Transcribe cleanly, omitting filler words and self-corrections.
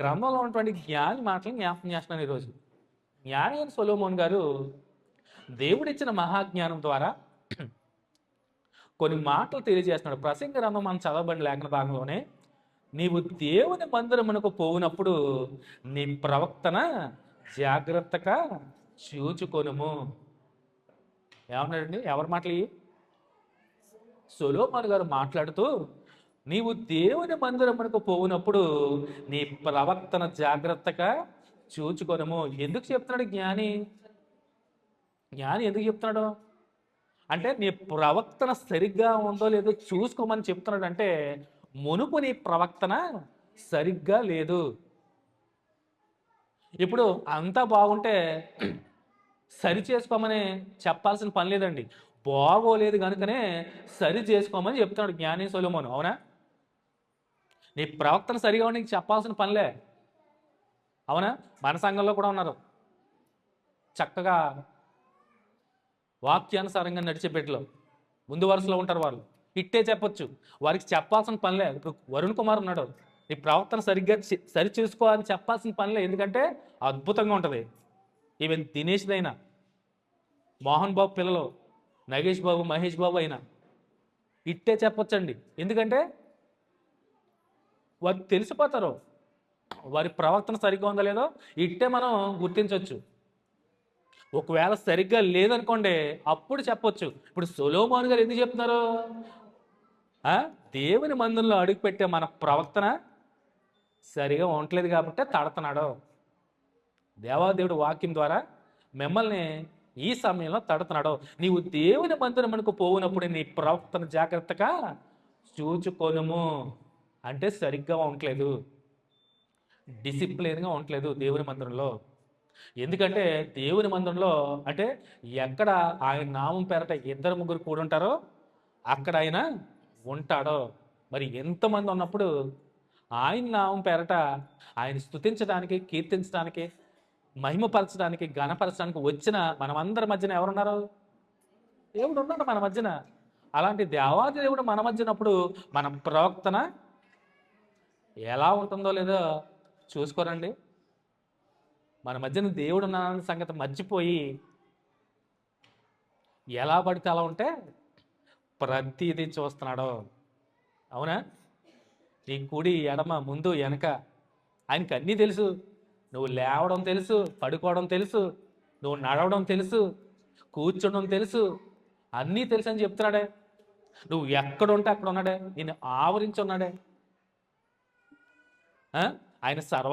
గ్రంథంలో ఉన్నటువంటి జ్ఞాని మాటలు జ్ఞాపకం చేస్తున్నాను ఈరోజు. జ్ఞాని అయిన సొలొమోన్ గారు దేవుడిచ్చిన మహాజ్ఞానం ద్వారా కొన్ని మాటలు తెలియజేస్తున్నాడు. ప్రసంగ గ్రంథం మనం చదవబడిన లేఖన భాగంలోనే, నీవు దేవుని మందిరమునకు పోవునప్పుడు నీ ప్రవక్తన జాగ్రత్తగా చూచుకొనుము. ఏమన్నాడండి? ఎవరి మాటలు ఇవి? సొలొమోను గారు మాట్లాడుతూ, నీవు దేవుని మందిరమునకు పోవునప్పుడు నీ ప్రవక్తన జాగ్రత్తగా చూచుకొనుము. ఎందుకు చెప్తున్నాడు జ్ఞాని? జ్ఞాని ఎందుకు చెప్తున్నాడు అంటే, నీ ప్రవక్తన సరిగ్గా ఉందో లేదో చూసుకోమని చెప్తున్నాడు. అంటే మునుపు నీ ప్రవక్తన సరిగ్గా లేదు. ఇప్పుడు అంతా బాగుంటే సరి చేసుకోమని చెప్పాల్సిన పని లేదండి. బాగోలేదు కనుకనే సరి చేసుకోమని చెప్తున్నాడు జ్ఞాని సొలొమోను. అవునా? నీ ప్రవక్తన సరిగా ఉండి నీకు చెప్పాల్సిన పనిలే. అవునా? మన సంఘంలో కూడా ఉన్నారు చక్కగా వాక్యానుసారంగా నడిచే బిడ్డలు. ముందు వరుసలో ఉంటారు వాళ్ళు. ఇట్టే చెప్పొచ్చు, వారికి చెప్పాల్సిన పనిలే. ఇప్పుడు వరుణ్ కుమార్ ఉన్నాడు, నీ ప్రవర్తన సరిగ్గా సరి చేసుకో అని చెప్పాల్సిన పనిలే. ఎందుకంటే అద్భుతంగా ఉంటుంది. ఈవెన్ దినేష్దైనా, మోహన్ బాబు పిల్లలు నగేష్ బాబు, మహేష్ బాబు అయినా ఇట్టే చెప్పొచ్చండి. ఎందుకంటే వారు తెలిసిపోతారు వారి ప్రవర్తన సరిగ్గా ఉందో లేదో ఇట్టే మనం గుర్తించవచ్చు. ఒకవేళ సరిగ్గా లేదనుకోండి, అప్పుడు చెప్పొచ్చు. ఇప్పుడు సొలొమోను గారు ఎందుకు చెప్తున్నారు? దేవుని మందిరంలో అడుగుపెట్టే మన ప్రవర్తన సరిగా ఉండట్లేదు కాబట్టి తడుతున్నాడు. దేవాదేవుడు వాక్యం ద్వారా మిమ్మల్ని ఈ సమయంలో తడుతున్నాడు. నీవు దేవుని మందిరమునకు పోవునప్పుడు నీ ప్రవర్తన జాగ్రత్తగా చూచుకొనుము. అంటే సరిగ్గా ఉండట్లేదు, డిసిప్లిన్గా ఉండట్లేదు దేవుని మందిరంలో. ఎందుకంటే దేవుని మందిరంలో అంటే ఎక్కడ ఆయన నామం పేరట ఇద్దరు ముగ్గురు కూడి ఉంటారో అక్కడ ఆయన ఉంటాడో. మరి ఎంతమంది ఉన్నప్పుడు ఆయన నామం పేరట ఆయన స్తుతించడానికి, కీర్తించడానికి, మహిమపరచడానికి, ఘనపరచడానికి వచ్చిన మనమందరి మధ్యన ఎవరున్నారు? దేవుడు ఉన్నాడు మన మధ్యన. అలాంటి దేవాది దేవుడు మన మధ్యనప్పుడు మన ప్రవర్తన ఎలా ఉంటుందో లేదో చూసుకోరండి. మన మధ్యన దేవుడు ఉన్న సంగతి మర్చిపోయి ఎలా పడితే అలా ఉంటే ప్రతిదీ చూస్తున్నాడు. అవునా? నీ కుడి ఎడమ ముందు వెనక ఆయనకి అన్నీ తెలుసు. నువ్వు లేవడం తెలుసు, పడుకోవడం తెలుసు, నువ్వు నడవడం తెలుసు, కూర్చోడం తెలుసు, అన్నీ తెలుసు అని చెప్తున్నాడే. నువ్వు ఎక్కడుంటే అక్కడ ఉన్నాడే, నిన్ను ఆవరించి ఉన్నాడే. ఆయన సర్వ